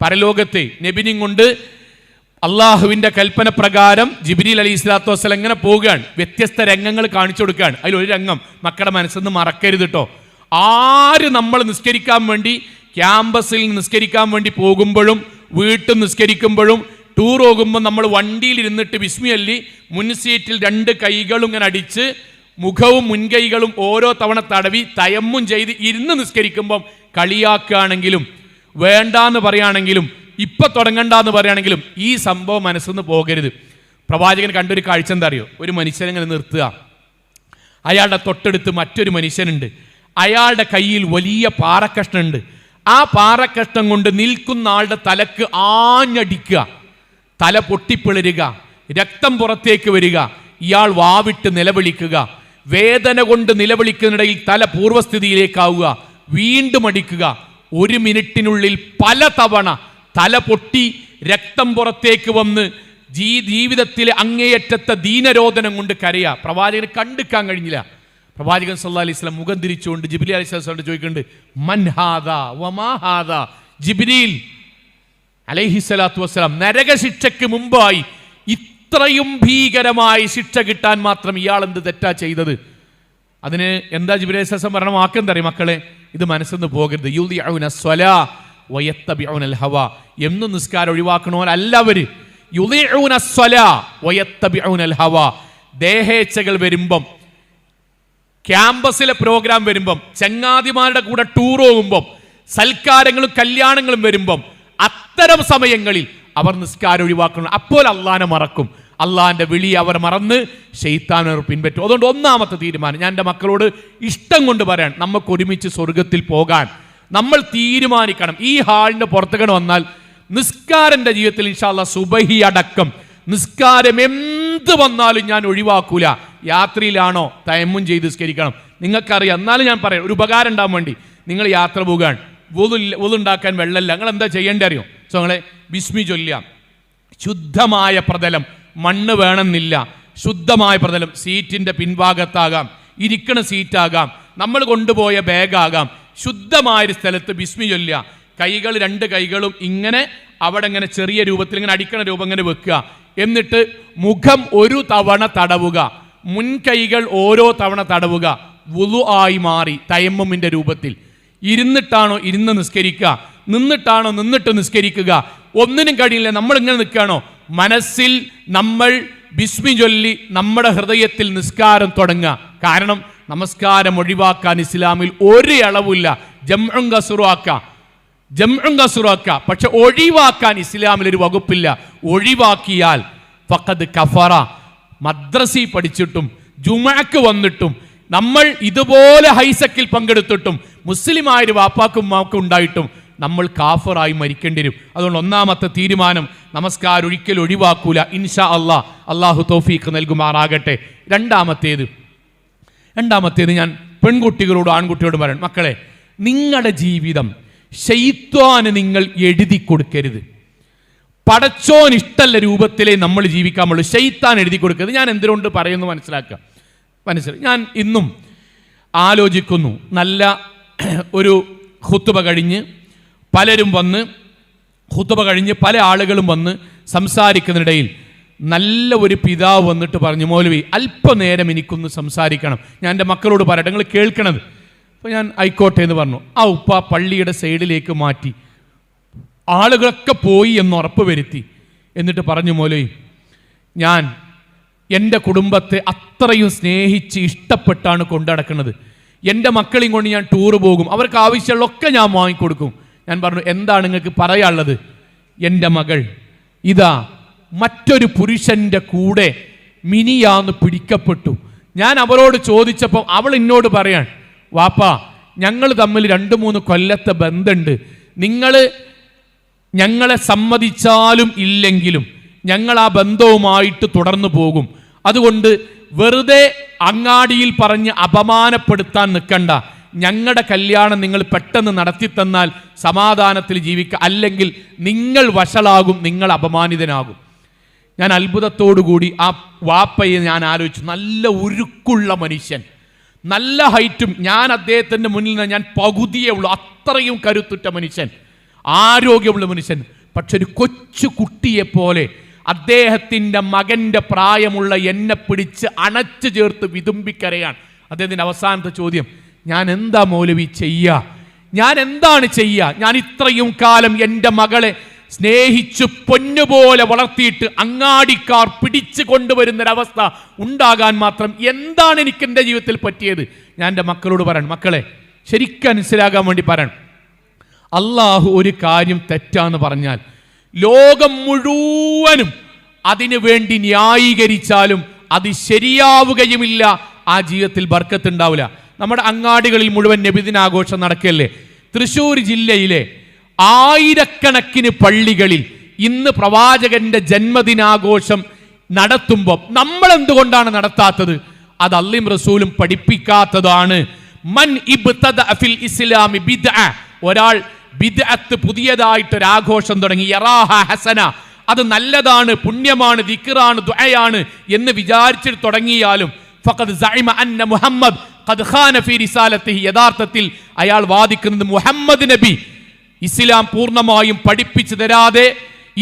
പരലോകത്തെ നബിനെയും കൊണ്ട് അള്ളാഹുവിൻ്റെ കൽപ്പന പ്രകാരം ജിബ്രീൽ അലൈഹി സ്വലാത്തു വസ്സലാം ഇങ്ങനെ പോവുകയാണ്. വ്യത്യസ്ത രംഗങ്ങൾ കാണിച്ചു കൊടുക്കുകയാണ്. അതിലൊരു രംഗം മക്കളുടെ മനസ്സിൽ മറക്കരുത് കേട്ടോ. ആര് നമ്മൾ നിസ്കരിക്കാൻ വേണ്ടി ക്യാമ്പസിൽ നിസ്കരിക്കാൻ വേണ്ടി പോകുമ്പോഴും വീട്ടിൽ നിസ്കരിക്കുമ്പോഴും ടൂർ പോകുമ്പോൾ നമ്മൾ വണ്ടിയിൽ ഇരുന്നിട്ട് ബിസ്മിയല്ലി മുൻ സീറ്റിൽ 2 കൈകളും ഇങ്ങനെ അടിച്ച് മുഖവും മുൻകൈകളും ഓരോ തവണ തടവി തയമ്മും ചെയ്ത് ഇരുന്ന് നിസ്കരിക്കുമ്പം കളിയാക്കുകയാണെങ്കിലും വേണ്ടാന്ന് പറയുകയാണെങ്കിലും ഇപ്പം തുടങ്ങണ്ടെന്ന് പറയുകയാണെങ്കിലും ഈ സംഭവം മനസ്സിന്ന് പോകരുത്. പ്രവാചകൻ കണ്ടൊരു കാഴ്ച എന്താ അറിയോ? ഒരു മനുഷ്യനെങ്ങനെ നിർത്തുക, അയാളുടെ തൊട്ടടുത്ത് മറ്റൊരു മനുഷ്യനുണ്ട്, അയാളുടെ കയ്യിൽ വലിയ പാറക്കഷ്ണമുണ്ട്. ആ പാറക്കഷ്ണം കൊണ്ട് നിൽക്കുന്ന ആളുടെ തലക്ക് ആഞ്ഞടിക്കുക, തല പൊട്ടിപ്പിളരുക, രക്തം പുറത്തേക്ക് വരിക, ഇയാൾ വാവിട്ട് നിലവിളിക്കുക, വേദന കൊണ്ട് നിലവിളിക്കുന്നതിനിടയിൽ തല പൂർവ്വസ്ഥിതിയിലേക്കാവുക, വീണ്ടും അടിക്കുക. 1 മിനിറ്റിനുള്ളിൽ പല തവണ തല പൊട്ടി രക്തം പുറത്തേക്ക് വന്ന് ജീവിതത്തിലെ അങ്ങേയറ്റത്തെ ദീനരോധനം കൊണ്ട് കരയുക. പ്രവാചകന് കണ്ടെടുക്കാൻ കഴിഞ്ഞില്ല. പ്രവാചകൻ സല്ലല്ലാഹു അലൈഹി വസല്ലം മുഖം തിരിച്ചുകൊണ്ട് ജിബ്രീൽ അലൈഹി സ്വലാത്തു ചോദിക്കുന്നുണ്ട്, മൻ ഹാദാ വമാ ഹാദാ. ജിബ്രീൽ അലൈഹി സ്വലാത്തു വസ്സലാം, നരകശിക്ഷയ്ക്ക് മുമ്പായി ഇത്രയും ഭീകരമായ ശിക്ഷ കിട്ടാൻ മാത്രം ഇയാൾ എന്ത് തെറ്റാ ചെയ്തത്? അതിന് എന്താ ജിബ്രീൽ അലൈഹി സ്വലാം പറഞ്ഞ വാക്കെന്തറിയും മക്കളെ? ഇത് മനസ്സിന്ന് പോകരുത്. യുദിഊന സ്വലാ വയത്തബിഊനൽ ഹവാ. എന്നും നിസ്കാരം ഒഴിവാക്കണോരല്ല അവര്. യുദിഊന സ്വലാ വയത്തബിഊനൽ ഹവാ. ദേഹേച്ഛകൾ വരുമ്പം, ക്യാമ്പസിലെ പ്രോഗ്രാം വരുമ്പം, ചങ്ങാതിമാരുടെ കൂടെ ടൂർ പോകുമ്പം, സൽക്കാരങ്ങളും കല്യാണങ്ങളും വരുമ്പം, അത്തരം സമയങ്ങളിൽ അവർ നിസ്കാരം ഒഴിവാക്കണം. അപ്പോൾ അള്ളാനെ മറക്കും. അള്ളാഹിന്റെ വിളി അവർ മറന്ന് ശൈത്താനെ പിൻപറ്റും. അതുകൊണ്ട് ഒന്നാമത്തെ തീരുമാനം ഞാൻ എൻ്റെ മക്കളോട് ഇഷ്ടം കൊണ്ട് പറയാൻ, നമുക്ക് ഒരുമിച്ച് സ്വർഗത്തിൽ പോകാൻ നമ്മൾ തീരുമാനിക്കണം. ഈ ഹാളിന്റെ പുറത്തേക്ക് വന്നാൽ നിസ്കാരന്റെ ജീവിതത്തിൽ ഇൻഷാ അല്ലാഹ് സുബഹി അടക്കം നിസ്കാരം എന്ത് വന്നാലും ഞാൻ ഒഴിവാക്കൂല. യാത്രയിലാണോ തയമ്മും ചെയ്ത് നിസ്കരിക്കണം. നിങ്ങൾക്കറിയാം, എന്നാലും ഞാൻ പറയാം, ഒരു ഉപകാരം ഉണ്ടാകാൻ വേണ്ടി. നിങ്ങൾ യാത്ര പോകാൻ വുളുണ്ടാക്കാൻ വെള്ളമില്ല, നിങ്ങൾ എന്താ ചെയ്യേണ്ടത് അറിയോ? സോ നിങ്ങളെ ബിസ്മി ചൊല്ലാം. ശുദ്ധമായ പ്രതലം, മണ്ണ് വേണമെന്നില്ല, ശുദ്ധമായ പ്രതലം. സീറ്റിൻ്റെ പിൻഭാഗത്താകാം, ഇരിക്കണ സീറ്റാകാം, നമ്മൾ കൊണ്ടുപോയ ബാഗാകാം. ശുദ്ധമായൊരു സ്ഥലത്ത് ബിസ്മി ചൊല്ലുക. കൈകൾ 2 കൈകളും ഇങ്ങനെ അവിടെ ഇങ്ങനെ ചെറിയ രൂപത്തിൽ ഇങ്ങനെ അടിക്കണ രൂപം ഇങ്ങനെ വെക്കുക. എന്നിട്ട് മുഖം 1 തവണ തടവുക, മുൻകൈകൾ ഓരോ തവണ തടവുക. വുളു ആയി മാറി തയമ്മുമിൻ്റെ രൂപത്തിൽ. ഇരുന്നിട്ടാണോ ഇരുന്ന് നിസ്കരിക്കുക, നിന്നിട്ടാണോ നിന്നിട്ട് നിസ്കരിക്കുക, ഒന്നിനും കഴിയില്ല. നമ്മൾ ഇങ്ങനെ നിൽക്കുകയാണോ, മനസ്സിൽ നമ്മൾ ബിസ്മി ചൊല്ലി നമ്മുടെ ഹൃദയത്തിൽ നിസ്കാരം തുടങ്ങുക. കാരണം നമസ്കാരം ഒഴിവാക്കാൻ ഇസ്ലാമിൽ ഒരു അളവില്ല. ജംഉൻ കസുറാക്ക, പക്ഷെ ഒഴിവാക്കാൻ ഇസ്ലാമിൽ ഒരു വകുപ്പില്ല. ഒഴിവാക്കിയാൽ ഫഖദ് കഫറ. മദ്രസയിൽ പഠിച്ചിട്ടും ജുമഅക്ക് വന്നിട്ടും നമ്മൾ ഇതുപോലെ ഹൈസക്കിൽ പങ്കെടുത്തിട്ടും മുസ്ലിമായൊരു വാപ്പാക്കും ഉമ്മാക്കും ഉണ്ടായിട്ടും നമ്മൾ കാഫറായി മരിക്കേണ്ടി വരും. അതുകൊണ്ട് ഒന്നാമത്തെ തീരുമാനം, നമസ്കാരം ഒരിക്കലും ഒഴിവാക്കൂല. ഇൻഷാ അല്ലാഹ്, അള്ളാഹു തൗഫീഖ് നൽകുമാറാകട്ടെ. രണ്ടാമത്തേത് ഞാൻ പെൺകുട്ടികളോടും ആൺകുട്ടിയോടും പറയണം, മക്കളെ, നിങ്ങളുടെ ജീവിതം ശൈത്വാന് നിങ്ങൾ എഴുതി കൊടുക്കരുത്. പടച്ചോൻ ഇഷ്ടല്ല രൂപത്തിലേ നമ്മൾ ജീവിക്കാമുള്ളൂ. ശൈത്താൻ എഴുതി കൊടുക്കരുത്. ഞാൻ എന്തുകൊണ്ട് പറയുന്നു മനസ്സിലാക്കുക. ഞാൻ ഇന്നും ആലോചിക്കുന്നു, നല്ല ഒരു ഖുത്ബ കഴിഞ്ഞ് പലരും വന്ന്, ഖുത്ബ കഴിഞ്ഞ് പല ആളുകളും വന്ന് സംസാരിക്കുന്നതിനിടയിൽ നല്ല ഒരു പിതാവ് വന്നിട്ട് പറഞ്ഞു, മൗലവി അല്പനേരം എനിക്കൊന്ന് സംസാരിക്കണം, ഞാൻ എൻ്റെ മക്കളോട് പറയട്ടെ, നിങ്ങൾ കേൾക്കണത്. അപ്പോൾ ഞാൻ ആയിക്കോട്ടെ എന്ന് പറഞ്ഞു. ആ ഉപ്പ പള്ളിയുടെ സൈഡിലേക്ക് മാറ്റി, ആളുകളൊക്കെ പോയി എന്ന് ഉറപ്പ് വരുത്തി. എന്നിട്ട് പറഞ്ഞു, മൗലവി ഞാൻ എൻ്റെ കുടുംബത്തെ അത്രയും സ്നേഹിച്ച് ഇഷ്ടപ്പെട്ടാണ് കൊണ്ടുനടക്കുന്നത്. എൻ്റെ മക്കളെയും കൊണ്ട് ഞാൻ ടൂറ് പോകും, അവർക്ക് ആവശ്യമുള്ളതൊക്കെ ഞാൻ വാങ്ങിക്കൊടുക്കും. ഞാൻ പറഞ്ഞു, എന്താണ് നിങ്ങൾക്ക് പറയാനുള്ളത്? എൻ്റെ മകൾ ഇതാ മറ്റൊരു പുരുഷൻ്റെ കൂടെ മിനിയാന്ന് പിടിക്കപ്പെട്ടു. ഞാൻ അവരോട് ചോദിച്ചപ്പോൾ അവൾ എന്നോട് പറയാൻ, വാപ്പാ ഞങ്ങൾ തമ്മിൽ 2-3 കൊല്ലത്തെ ബന്ധമുണ്ട്, നിങ്ങൾ ഞങ്ങളെ സമ്മതിച്ചാലും ഇല്ലെങ്കിലും ഞങ്ങൾ ആ ബന്ധവുമായിട്ട് തുടർന്നു പോകും. അതുകൊണ്ട് വെറുതെ അങ്ങാടിയിൽ പറഞ്ഞ് അപമാനപ്പെടുത്താൻ നിൽക്കണ്ട. ഞങ്ങളുടെ കല്യാണം നിങ്ങൾ പെട്ടെന്ന് നടത്തിത്തന്നാൽ സമാധാനത്തിൽ ജീവിക്കുക, അല്ലെങ്കിൽ നിങ്ങൾ വഷളാകും, നിങ്ങൾ അപമാനിതനാകും. ഞാൻ അത്ഭുതത്തോടുകൂടി ആ വാപ്പയെ ഞാൻ ആലോചിച്ചു. നല്ല ഉരുക്കുള്ള മനുഷ്യൻ, നല്ല ഹൈറ്റും. ഞാൻ അദ്ദേഹത്തിൻ്റെ മുന്നിൽ നിന്ന് ഞാൻ പകുതിയേ ഉള്ളൂ, അത്രയും കരുത്തുറ്റ മനുഷ്യൻ. ആരോഗ്യമുള്ള മനുഷ്യൻ. പക്ഷെ ഒരു കൊച്ചു കുട്ടിയെപ്പോലെ അദ്ദേഹത്തിൻ്റെ മകൻ്റെ പ്രായമുള്ള എന്നെ പിടിച്ച് അണച്ചു ചേർത്ത് വിതുമ്പിക്കരയാണ്. അദ്ദേഹത്തിൻ്റെ അവസാനത്തെ ചോദ്യം, ഞാൻ എന്താ മൗലവി ചെയ്യുക? ഞാൻ എന്താണ് ചെയ്യുക? ഞാൻ ഇത്രയും കാലം എൻ്റെ മകളെ സ്നേഹിച്ച് പൊന്നുപോലെ വളർത്തിയിട്ട് അങ്ങാടിക്കാർ പിടിച്ചു കൊണ്ടുവരുന്നൊരവസ്ഥ ഉണ്ടാകാൻ മാത്രം എന്താണ് എനിക്ക് എൻ്റെ ജീവിതത്തിൽ പറ്റിയത്? ഞാൻ എൻ്റെ മക്കളോട് പറയണം, മക്കളെ ശരിക്കും മനസ്സിലാകാൻ വേണ്ടി പറയണം, അള്ളാഹു ഒരു കാര്യം തെറ്റാന്ന് പറഞ്ഞാൽ ലോകം മുഴുവനും അതിനു വേണ്ടി ന്യായീകരിച്ചാലും അത് ശരിയാവുകയുമില്ല, ആ ജീവിതത്തിൽ ബർക്കത്തുണ്ടാവില്ല. നമ്മുടെ അങ്ങാടികളിൽ മുഴുവൻ നബിദിനാഘോഷം നടക്കല്ലേ? തൃശ്ശൂർ ജില്ലയിലെ ആയിരക്കണക്കിന് പള്ളികളിൽ ഇന്ന് പ്രവാചകന്റെ ജന്മദിനാഘോഷം നടത്തുമ്പോൾ നമ്മൾ എന്തുകൊണ്ടാണ് നടത്താത്തത്? അത് അല്ലാഹും റസൂലും പഠിപ്പിക്കാത്തതാണ്. മൻ ഇബ്തദഅ ഫിൽ ഇസ്ലാമി ബിദ്അ, ഒരാൾ ബിദ്അത്ത് പുതിയതായിട്ടൊരാഘോഷം തുടങ്ങി, യറാഹ ഹസന, അത് നല്ലതാണ്, പുണ്യമാണ്, ദിക്റാണ്, ദുആയാണ് എന്ന് വിചാരിച്ചിട്ട് തുടങ്ങിയാലും ഫഖദ് സഅമ അന്ന മുഹമ്മദ് ഖദ് ഖാന ഫീ റിസാലത്തിഹി, യഥാർത്ഥത്തിൽ അയാൾ വാദിക്കുന്നത് മുഹമ്മദ് നബി ഇസ്ലാം പൂർണ്ണമായും പഠിപ്പിച്ചു തരാതെ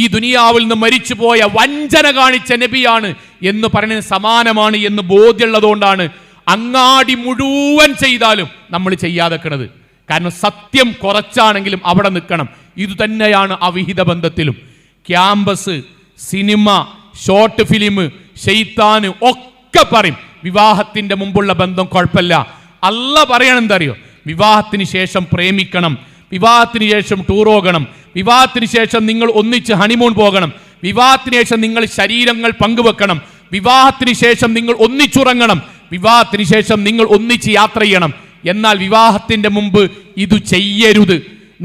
ഈ ദുനിയാവിൽ നിന്ന് മരിച്ചുപോയ വഞ്ചന കാണിച്ച നബിയാണ് എന്ന് പറയുന്നത് സമാനമാണ് എന്ന് ബോധ്യമുള്ളതുകൊണ്ടാണ് അങ്ങാടി മുഴുവൻ ചെയ്താലും നമ്മൾ ചെയ്യാതെ കിടന്നത്. കാരണം സത്യം കുറച്ചാണെങ്കിലും അവിടെ നിൽക്കണം. ഇത് തന്നെയാണ് അവിഹിത ബന്ധത്തിലും. ക്യാമ്പസ്, സിനിമ, ഷോർട്ട് ഫിലിം, ശൈത്താന് ഒക്കെ പറയും വിവാഹത്തിന്റെ മുമ്പുള്ള ബന്ധം കുഴപ്പമില്ല. അല്ലാഹ് പറയണം എന്തറിയോ? വിവാഹത്തിന് ശേഷം പ്രേമിക്കണം, വിവാഹത്തിന് ശേഷം ടൂർ പോകണം, വിവാഹത്തിന് ശേഷം നിങ്ങൾ ഒന്നിച്ച് ഹണിമൂൺ പോകണം, വിവാഹത്തിന് ശേഷം നിങ്ങൾ ശരീരങ്ങൾ പങ്കുവെക്കണം, വിവാഹത്തിന് ശേഷം നിങ്ങൾ ഒന്നിച്ചുറങ്ങണം, വിവാഹത്തിന് ശേഷം നിങ്ങൾ ഒന്നിച്ച് യാത്ര ചെയ്യണം. എന്നാൽ വിവാഹത്തിന്റെ മുമ്പ് ഇത് ചെയ്യരുത്.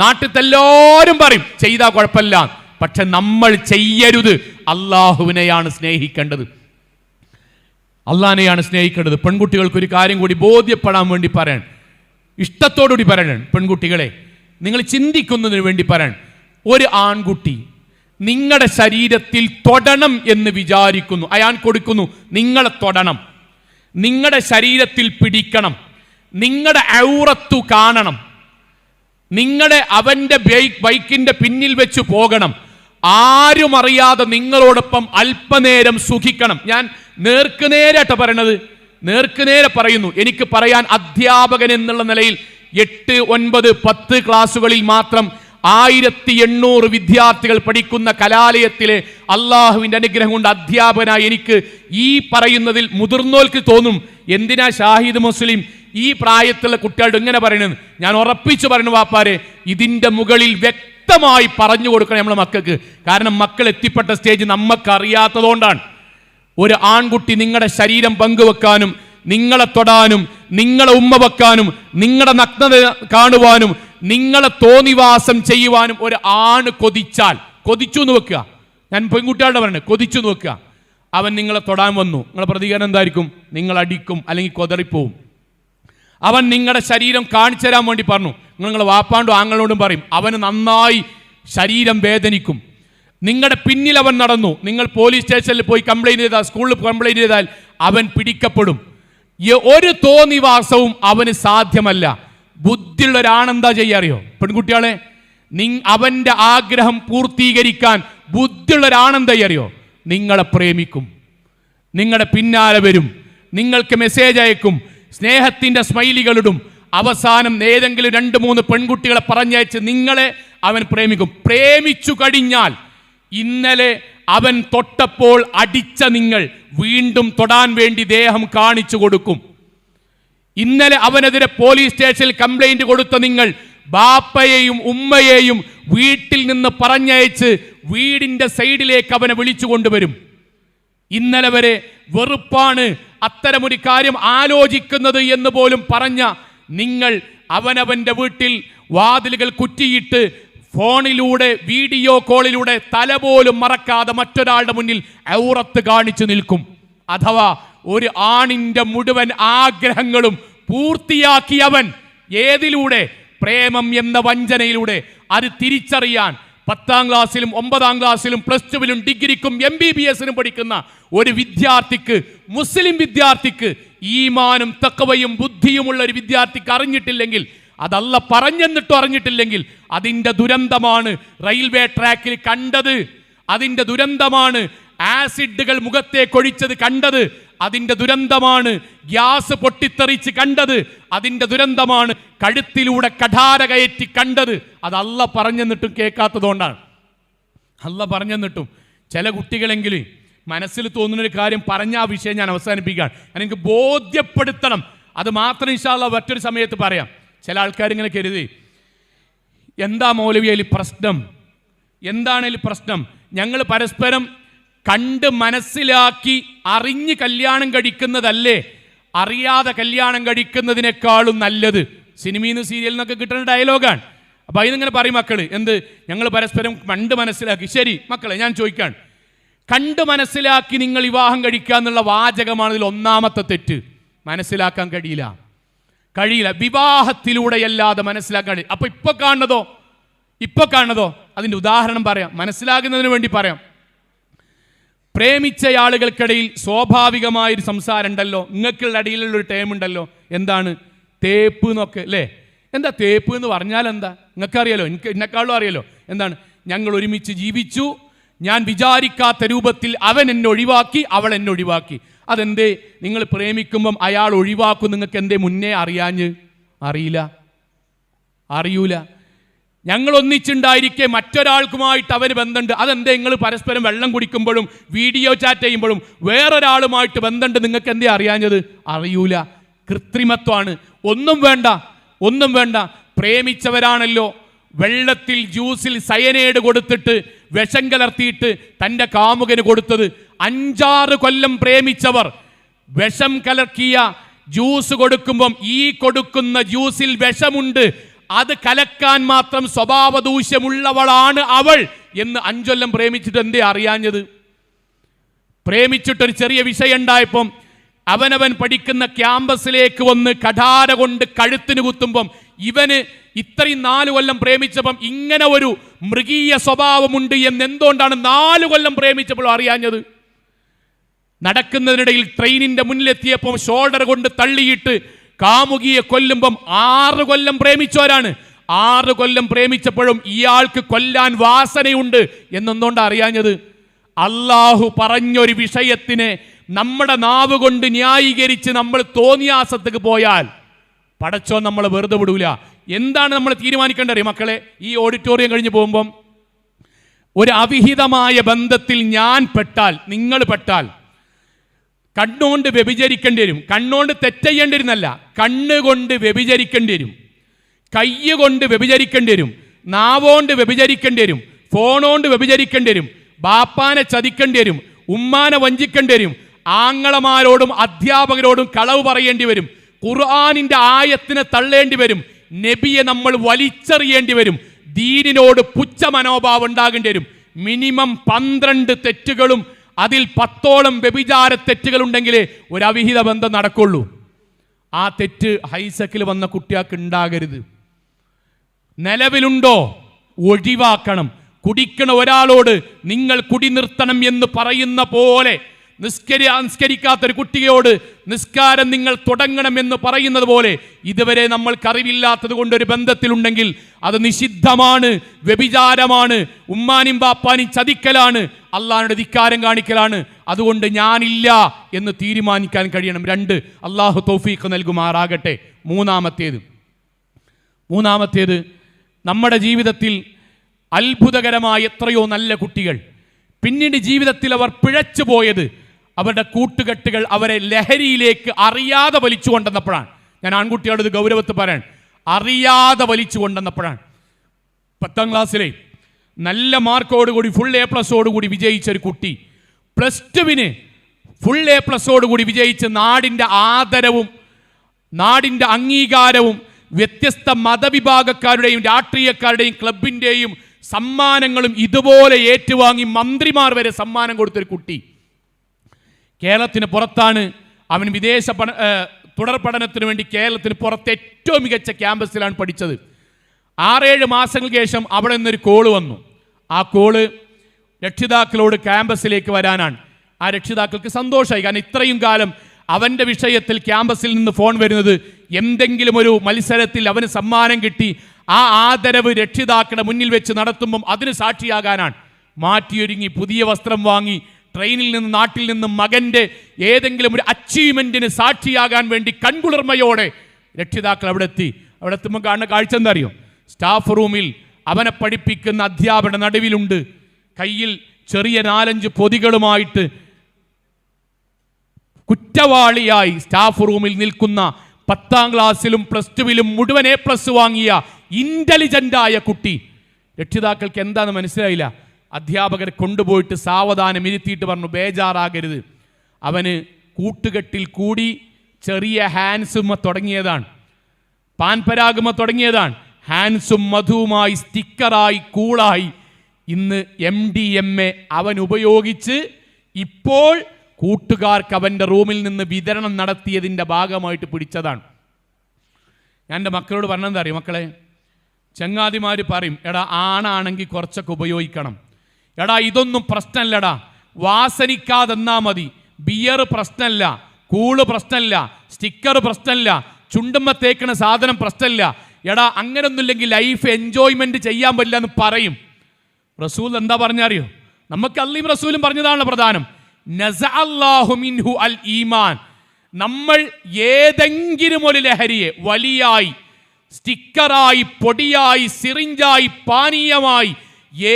നാട്ടിലെല്ലാവരും പറയും ചെയ്താൽ കുഴപ്പമില്ല, പക്ഷെ നമ്മൾ ചെയ്യരുത്. അള്ളാഹുവിനെയാണ് സ്നേഹിക്കേണ്ടത്, അള്ളാഹിനെയാണ് സ്നേഹിക്കേണ്ടത്. പെൺകുട്ടികൾക്ക് ഒരു കാര്യം കൂടി ബോധ്യപ്പെടാൻ വേണ്ടി പറയാൻ, ഇഷ്ടത്തോടുകൂടി പറയണം, പെൺകുട്ടികളെ നിങ്ങൾ ചിന്തിക്കുന്നതിന് വേണ്ടി പറയാൻ, ഒരു ആൺകുട്ടി നിങ്ങളുടെ ശരീരത്തിൽ തൊടണം എന്ന് വിചാരിക്കുന്നു, അയാൾ കൊടുക്കുന്നു, നിങ്ങളെ തൊടണം, നിങ്ങളുടെ ശരീരത്തിൽ പിടിക്കണം, നിങ്ങളുടെ ഔറത്തു കാണണം, നിങ്ങളുടെ അവൻ്റെ ബൈക്കിന്റെ പിന്നിൽ വെച്ച് പോകണം, ആരും അറിയാതെ നിങ്ങളോടൊപ്പം അല്പനേരം സുഖിക്കണം. ഞാൻ നേർക്കുനേരായിട്ട് പറയണത്, നേർക്കുനേരെ പറയുന്നു. എനിക്ക് പറയാൻ അധ്യാപകൻ എന്നുള്ള നിലയിൽ 8, 9, 10 ക്ലാസ്സുകളിൽ മാത്രം 1800 വിദ്യാർത്ഥികൾ പഠിക്കുന്ന കലാലയത്തിലെ അള്ളാഹുവിൻ്റെ അനുഗ്രഹം കൊണ്ട് അധ്യാപകനായി എനിക്ക് ഈ പറയുന്നതിൽ മുതിർന്നോൽക്ക് തോന്നും, എന്തിനാ ഷാഹിദ് മുസ്ലിം ഈ പ്രായത്തിലുള്ള കുട്ടികളോട് ഇങ്ങനെ പറയണമെന്ന്. ഞാൻ ഉറപ്പിച്ചു പറയുന്നു വാപ്പാരെ, ഇതിൻ്റെ മുകളിൽ വ്യക്തമായി പറഞ്ഞു കൊടുക്കണം നമ്മളെ മക്കൾക്ക്. കാരണം മക്കൾ എത്തിപ്പെട്ട സ്റ്റേജ് നമുക്കറിയാത്തതുകൊണ്ടാണ്. ഒരു ആൺകുട്ടി നിങ്ങളുടെ ശരീരം പങ്കുവെക്കാനും, നിങ്ങളെ തൊടാനും, നിങ്ങളെ ഉമ്മ വെക്കാനും, നിങ്ങളുടെ നഗ്നത കാണുവാനും, നിങ്ങളെ തോന്നിവാസം ചെയ്യുവാനും ഒരു ആണ് കൊതിച്ചാൽ, കൊതിച്ചു എന്ന് വെക്കുക, ഞാൻ പെൺകുട്ടികളുടെ പറയുന്നത്, കൊതിച്ചു എന്ന് വെക്കുക, അവൻ നിങ്ങളെ തൊടാൻ വന്നു, നിങ്ങളുടെ പ്രതികരണം എന്തായിരിക്കും? നിങ്ങൾ അടിക്കും അല്ലെങ്കിൽ കൊതറിപ്പോവും. അവൻ നിങ്ങളുടെ ശരീരം കാണിച്ചു തരാൻ വേണ്ടി പറഞ്ഞു, നിങ്ങളുടെ വാപ്പാണ്ടും ആങ്ങളോടും പറയും, അവന് നന്നായി ശരീരം വേദനിക്കും. നിങ്ങളുടെ പിന്നിൽ അവൻ നടന്നു, നിങ്ങൾ പോലീസ് സ്റ്റേഷനിൽ പോയി കംപ്ലൈൻറ്റ് ചെയ്താൽ, സ്കൂളിൽ കംപ്ലൈൻറ്റ് ചെയ്താൽ അവൻ പിടിക്കപ്പെടും. ഒരു തോന്നിവാസവും അവന് സാധ്യമല്ല. ബുദ്ധിയുള്ള ഒരാണെന്താ ചെയ്യാറിയോ പെൺകുട്ടികളെ? അവൻ്റെ ആഗ്രഹം പൂർത്തീകരിക്കാൻ ബുദ്ധിയുള്ള ഒരാണെന്താ അറിയോ? നിങ്ങളെ പ്രേമിക്കും, നിങ്ങളുടെ പിന്നാലെ വരും, നിങ്ങൾക്ക് മെസ്സേജ് അയക്കും, സ്നേഹത്തിൻ്റെ സ്മൈലികളിടും. അവസാനം ഏതെങ്കിലും 2-3 പെൺകുട്ടികളെ പറഞ്ഞയച്ച് നിങ്ങളെ അവൻ പ്രേമിക്കും. പ്രേമിച്ചു കഴിഞ്ഞാൽ ഇന്നലെ അവൻ തൊട്ടപ്പോൾ അടിച്ച നിങ്ങൾ വീണ്ടും തൊടാൻ വേണ്ടി ദേഹം കാണിച്ചു കൊടുക്കും. ഇന്നലെ അവനെതിരെ പോലീസ് സ്റ്റേഷനിൽ കംപ്ലൈന്റ് കൊടുത്ത നിങ്ങൾ ബാപ്പയെയും ഉമ്മയെയും വീട്ടിൽ നിന്ന് പറഞ്ഞയച്ച് വീടിന്റെ സൈഡിലേക്ക് അവനെ വിളിച്ചു കൊണ്ടുവരും. ഇന്നലെ വരെ വെറുപ്പാണ് അത്തരമൊരു കാര്യം ആലോചിക്കുന്നത് എന്ന് പോലും പറഞ്ഞ നിങ്ങൾ അവനവന്റെ വീട്ടിൽ വാതിലുകൾ കുറ്റിയിട്ട് ഫോണിലൂടെ, വീഡിയോ കോളിലൂടെ തല പോലും മറക്കാതെ മറ്റൊരാളുടെ മുന്നിൽ ഔറത്ത് കാണിച്ചു നിൽക്കും. അഥവാ ഒരു ആണിന്റെ മുഴുവൻ ആഗ്രഹങ്ങളും പൂർത്തിയാക്കിയവൻ ഏതിലൂടെ? പ്രേമം എന്ന വഞ്ചനയിലൂടെ. അത് തിരിച്ചറിയാൻ 10ാം ക്ലാസ്സിലും 9ാം ക്ലാസ്സിലും +2-ലും ഡിഗ്രിക്കും MBBS-നും പഠിക്കുന്ന ഒരു വിദ്യാർത്ഥിക്ക്, മുസ്ലിം വിദ്യാർത്ഥിക്ക്, ഈമാനും തഖ്വയും ബുദ്ധിയുമുള്ള ഒരു വിദ്യാർത്ഥിക്ക് അറിഞ്ഞിട്ടില്ലെങ്കിൽ അതല്ല പറഞ്ഞെന്നിട്ടും അറിഞ്ഞിട്ടില്ലെങ്കിൽ അതിൻ്റെ ദുരന്തമാണ് റെയിൽവേ ട്രാക്കിൽ കണ്ടത്. അതിൻ്റെ ദുരന്തമാണ് ആസിഡുകൾ മുഖത്തേക്കൊഴിച്ചത് കണ്ടത്. അതിൻ്റെ ദുരന്തമാണ് ഗ്യാസ് പൊട്ടിത്തെറിച്ച് കണ്ടത്. അതിൻ്റെ ദുരന്തമാണ് കഴുത്തിലൂടെ കഠാര കയറ്റി കണ്ടത്. അത് അല്ല പറഞ്ഞെന്നിട്ടും കേൾക്കാത്തതുകൊണ്ടാണ്. അല്ല പറഞ്ഞെന്നിട്ടും ചില കുട്ടികളെങ്കിലും മനസ്സിൽ തോന്നുന്നൊരു കാര്യം പറഞ്ഞ ആ വിഷയം ഞാൻ അവസാനിപ്പിക്കുകയാണ്. എനിക്ക് ബോധ്യപ്പെടുത്തണം. അത് മാത്രം ഇൻഷാ അല്ലാഹ് മറ്റൊരു സമയത്ത് പറയാം. ചില ആൾക്കാരിങ്ങനെ കരുതി, എന്താ മൗലവിയിൽ പ്രശ്നം, എന്താണേലും പ്രശ്നം, ഞങ്ങൾ പരസ്പരം കണ്ട് മനസ്സിലാക്കി അറിഞ്ഞ് കല്യാണം കഴിക്കുന്നതല്ലേ അറിയാതെ കല്യാണം കഴിക്കുന്നതിനേക്കാളും നല്ലത്? സിനിമയിൽ നിന്ന് സീരിയലിൽ നിന്നൊക്കെ കിട്ടുന്ന ഡയലോഗാണ്. അപ്പം അതിനിങ്ങനെ പറയും മക്കൾ, എന്ത് ഞങ്ങൾ പരസ്പരം കണ്ട് മനസ്സിലാക്കി. ശരി മക്കളെ, ഞാൻ ചോദിക്കാൻ, കണ്ട് മനസ്സിലാക്കി നിങ്ങൾ വിവാഹം കഴിക്കുക എന്നുള്ള വാചകമാണ് ഇതിൽ ഒന്നാമത്തെ തെറ്റ്. മനസ്സിലാക്കാൻ കഴിയില്ല. വിവാഹത്തിലൂടെയല്ലാതെ മനസ്സിലാക്കാൻ കഴിയില്ല. അപ്പോൾ ഇപ്പോൾ കാണുന്നതോ അതിൻ്റെ ഉദാഹരണം പറയാം, മനസ്സിലാക്കുന്നതിന് വേണ്ടി പറയാം. പ്രേമിച്ച ആളുകൾക്കിടയിൽ സ്വാഭാവികമായൊരു സംസാരം ഉണ്ടല്ലോ, നിങ്ങൾക്കുള്ള ഇടയിലുള്ളൊരു ടേം ഉണ്ടല്ലോ, എന്താണ് തേപ്പ് എന്നൊക്കെ അല്ലേ? എന്താ തേപ്പ് എന്ന് പറഞ്ഞാൽ എന്താ? നിങ്ങൾക്കറിയാലോ, എന്നെക്കാളും അറിയാലോ. എന്താണ്? ഞങ്ങൾ ഒരുമിച്ച് ജീവിച്ചു, ഞാൻ വിചാരിക്കാത്ത രൂപത്തിൽ അവൻ എന്നെ ഒഴിവാക്കി, അവൾ എന്നെ ഒഴിവാക്കി. അതെന്തേ? നിങ്ങൾ പ്രേമിക്കുമ്പം അയാൾ ഒഴിവാക്കും, നിങ്ങൾക്ക് എന്തേ മുന്നേ അറിയൂല. ഞങ്ങൾ ഒന്നിച്ചുണ്ടായിരിക്കെ മറ്റൊരാൾക്കുമായിട്ട് അവന് ബന്ധമുണ്ട്. അതെന്തേ? നിങ്ങൾ പരസ്പരം വെള്ളം കുടിക്കുമ്പോഴും വീഡിയോ ചാറ്റ് ചെയ്യുമ്പോഴും വേറൊരാളുമായിട്ട് ബന്ധമുണ്ട്, നിങ്ങൾക്ക് എന്തേ അറിയാഞ്ഞത്? അറിയൂല. കൃത്രിമത്വമാണ്. ഒന്നും വേണ്ട. പ്രേമിച്ചവരാണല്ലോ വെള്ളത്തിൽ ജ്യൂസിൽ സയനൈഡ് കൊടുത്തിട്ട് വിഷം കലർത്തിയിട്ട് തൻ്റെ കാമുകന് കൊടുത്തത്. 5-6 കൊല്ലം പ്രേമിച്ചവർ വിഷം കലർത്തിയ ജ്യൂസ് കൊടുക്കുമ്പം ഈ കൊടുക്കുന്ന ജ്യൂസിൽ വിഷമുണ്ട്, അത് കലക്കാൻ മാത്രം സ്വഭാവദൂഷ്യമുള്ളവളാണ് അവൾ എന്ന് 5 കൊല്ലം പ്രേമിച്ചിട്ട് എന്തേ അറിയാഞ്ഞത്? പ്രേമിച്ചിട്ടൊരു ചെറിയ വിഷയം ഉണ്ടായപ്പം അവനവൻ പഠിക്കുന്ന ക്യാമ്പസിലേക്ക് വന്ന് കഠാര കൊണ്ട് കഴുത്തിന് കുത്തുമ്പം ഇവന് ഇത്രയും 4 കൊല്ലം പ്രേമിച്ചപ്പം ഇങ്ങനെ ഒരു മൃഗീയ സ്വഭാവമുണ്ട് എന്നെന്തുകൊണ്ടാണ് 4 കൊല്ലം പ്രേമിച്ചപ്പോൾ അറിയാഞ്ഞത്? നടക്കുന്നതിനിടയിൽ ട്രെയിനിന്റെ മുന്നിലെത്തിയപ്പോൾ ഷോൾഡർ കൊണ്ട് തള്ളിയിട്ട് കാമുകിയെ കൊല്ലുമ്പം 6 കൊല്ലം പ്രേമിച്ചവരാണ്. 6 കൊല്ലം പ്രേമിച്ചപ്പോഴും ഇയാൾക്ക് കൊല്ലാൻ വാസനയുണ്ട് എന്നെന്തുകൊണ്ട് അറിയാഞ്ഞത്? അള്ളാഹു പറഞ്ഞൊരു വിഷയത്തിനെ നമ്മുടെ നാവ് കൊണ്ട് ന്യായീകരിച്ച് നമ്മൾ തോന്നിയാസത്തേക്ക് പോയാൽ പടച്ചോൻ നമ്മളെ വെറുതെ വിടൂല. എന്താണ് നമ്മൾ തീരുമാനിക്കേണ്ടത് മക്കളെ? ഈ ഓഡിറ്റോറിയം കഴിഞ്ഞ് പോകുമ്പം ഒരു അവിഹിതമായ ബന്ധത്തിൽ ഞാൻ പെട്ടാൽ, നിങ്ങൾ പെട്ടാൽ, കണ്ണുകൊണ്ട് വ്യഭിചരിക്കേണ്ടി വരും. കണ്ണുകൊണ്ട് തെറ്റെയ്യേണ്ടി വരുന്നല്ല, കണ്ണുകൊണ്ട് വ്യഭിചരിക്കേണ്ടി വരും, കൈ കൊണ്ട് വ്യഭിചരിക്കേണ്ടി വരും, നാവോണ്ട് വ്യഭിചരിക്കേണ്ടി വരും, ഫോണോണ്ട് വ്യഭിചരിക്കേണ്ടി വരും, ബാപ്പാനെ ചതിക്കേണ്ടി വരും, ഉമ്മാനെ വഞ്ചിക്കേണ്ടി വരും, ആങ്ങളമാരോടും അധ്യാപകരോടും കളവ് പറയേണ്ടി വരും, ഖുർആനിന്റെ ആയത്തിനെ തള്ളേണ്ടി വരും, നബിയെ നമ്മൾ വലിച്ചെറിയേണ്ടി വരും, ദീനിനോട് പുച്ഛ മനോഭാവം ഉണ്ടാകേണ്ടി വരും. മിനിമം 12 തെറ്റുകളും അതിൽ 10ഓളം വ്യഭിചാര തെറ്റുകളുണ്ടെങ്കിലേ ഒരു അവിഹിത ബന്ധം നടക്കുള്ളൂ. ആ തെറ്റ് ഹൈസക്കിൽ വന്ന കുട്ടികൾക്ക് ഉണ്ടാകരുത്. നിലവിലുണ്ടോ? ഒഴിവാക്കണം. കുടിക്കണ ഒരാളോട് നിങ്ങൾ കുടി നിർത്തണം എന്ന് പറയുന്ന പോലെ നിസ്കരിക്കാത്തൊരു കുട്ടിയോട് നിസ്കാരം നിങ്ങൾ തുടങ്ങണമെന്ന് പറയുന്നത് പോലെ ഇതുവരെ നമ്മൾക്കറിവില്ലാത്തത് കൊണ്ടൊരു ബന്ധത്തിലുണ്ടെങ്കിൽ അത് നിഷിദ്ധമാണ്, വ്യഭിചാരമാണ്, ഉമ്മാനും ബാപ്പാനും ചതിക്കലാണ്, അള്ളാഹുവിന്റെ ധിക്കാരം കാണിക്കലാണ്. അതുകൊണ്ട് ഞാനില്ല എന്ന് തീരുമാനിക്കാൻ കഴിയണം. 2, അള്ളാഹു തൗഫീഖ് നൽകുമാറാകട്ടെ. മൂന്നാമത്തേത് നമ്മുടെ ജീവിതത്തിൽ അത്ഭുതകരമായ എത്രയോ നല്ല കുട്ടികൾ പിന്നീട് ജീവിതത്തിൽ അവർ പിഴച്ചു പോയത് അവരുടെ കൂട്ടുകെട്ടുകൾ അവരെ ലഹരിയിലേക്ക് അറിയാതെ വലിച്ചു കൊണ്ടുവന്നപ്പോഴാണ്. ഞാൻ ആൺകുട്ടിയോട് ഇത് ഗൗരവത്തിൽ പറയാൻ, അറിയാതെ വലിച്ചു കൊണ്ടുവന്നപ്പോഴാണ്. 10ാം ക്ലാസ്സിലെ നല്ല മാർക്കോടുകൂടി ഫുൾ A+ഓടുകൂടി വിജയിച്ച ഒരു കുട്ടി +2 ഫുൾ A+ഓടുകൂടി വിജയിച്ച് നാടിൻ്റെ ആദരവും നാടിൻ്റെ അംഗീകാരവും വ്യത്യസ്ത മതവിഭാഗക്കാരുടെയും രാഷ്ട്രീയക്കാരുടെയും ക്ലബിൻ്റെയും സമ്മാനങ്ങളും ഇതുപോലെ ഏറ്റുവാങ്ങി മന്ത്രിമാർ വരെ സമ്മാനം കൊടുത്തൊരു കുട്ടി കേരളത്തിന് പുറത്താണ്. അവൻ വിദേശ തുടർ പഠനത്തിന് വേണ്ടി കേരളത്തിന് പുറത്ത് ഏറ്റവും മികച്ച ക്യാമ്പസിലാണ് പഠിച്ചത്. 6-7 മാസങ്ങൾക്ക് ശേഷം അവിടെ നിന്നൊരു കോള് വന്നു. ആ കോള് രക്ഷിതാക്കളോട് ക്യാമ്പസിലേക്ക് വരാനാണ്. ആ രക്ഷിതാക്കൾക്ക് സന്തോഷമായി. കാരണം ഇത്രയും കാലം അവൻ്റെ വിഷയത്തിൽ ക്യാമ്പസിൽ നിന്ന് ഫോൺ വരുന്നത് എന്തെങ്കിലും ഒരു മത്സരത്തിൽ അവന് സമ്മാനം കിട്ടി, ആ ആദരവ് രക്ഷിതാക്കളുടെ മുന്നിൽ വെച്ച് നടത്തുമ്പം അതിന് സാക്ഷിയാകാനാണ്. മാറ്റിയൊരുങ്ങി പുതിയ വസ്ത്രം വാങ്ങി ട്രെയിനിൽ നിന്ന് നാട്ടിൽ നിന്നും മകൻ്റെ ഏതെങ്കിലും ഒരു അച്ചീവ്മെൻറ്റിന് സാക്ഷിയാകാൻ വേണ്ടി കൺകുളിർമയോടെ രക്ഷിതാക്കൾ അവിടെ എത്തുമ്പോൾ കാണുന്ന കാഴ്ച എന്താ അറിയോ? സ്റ്റാഫ് റൂമിൽ അവനെ പഠിപ്പിക്കുന്ന അധ്യാപകരുടെ നടുവിലുണ്ട് കയ്യിൽ ചെറിയ 4-5 പൊതികളുമായിട്ട് കുറ്റവാളിയായി സ്റ്റാഫ് റൂമിൽ നിൽക്കുന്ന 10ാം ക്ലാസ്സിലും +2 മുഴുവൻ A+ വാങ്ങിയ ഇന്റലിജന്റായ കുട്ടി. രക്ഷിതാക്കൾക്ക് എന്താണെന്ന് മനസ്സിലായില്ല. അധ്യാപകർ കൊണ്ടുപോയിട്ട് സാവധാനം ഇരുത്തിയിട്ട് പറഞ്ഞു, ബേജാറാകരുത്, അവന് കൂട്ടുകെട്ടിൽ കൂടി ചെറിയ ഹാൻസുമ തുടങ്ങിയതാണ്, പാൻപരാഗമ തുടങ്ങിയതാണ്. ഹാൻസും മധുവുമായി സ്റ്റിക്കറായി കൂളായി ഇന്ന് MDMA അവൻ ഉപയോഗിച്ച് ഇപ്പോൾ കൂട്ടുകാർക്ക് അവൻ്റെ റൂമിൽ നിന്ന് വിതരണം നടത്തിയതിൻ്റെ ഭാഗമായിട്ട് പിടിച്ചതാണ്. ഞാൻ എൻ്റെ മക്കളോട് പറഞ്ഞെന്താ അറിയും? മക്കളെ, ചങ്ങാതിമാർ പറയും, എടാ ആണാണെങ്കിൽ കുറച്ചൊക്കെ ഉപയോഗിക്കണം, എടാ ഇതൊന്നും പ്രശ്നമല്ലടാ, വാസനിക്കാതെന്നാ മതി, ബിയർ പ്രശ്നമല്ല, കൂള് പ്രശ്നമല്ല, സ്റ്റിക്കർ പ്രശ്നമല്ല, ചുണ്ടുമ്മ തേക്കണ സാധനം പ്രശ്നമല്ല, എടാ അങ്ങനൊന്നുമില്ലെങ്കിൽ ലൈഫ് എൻജോയ്മെൻറ്റ് ചെയ്യാൻ പറ്റില്ല എന്ന് പറയും. റസൂൽ എന്താ പറഞ്ഞറിയോ? നമുക്ക് അള്ളയും റസൂലും പറഞ്ഞതാണല്ലോ പ്രധാനം. നസഅല്ലാഹു മിൻഹു അൽ ഈമാൻ. നമ്മൾ ഏതെങ്കിലും ഒരു ലഹരിയെ വലിയായി, സ്റ്റിക്കറായി, പൊടിയായി, സിറിഞ്ചായി, പാനീയമായി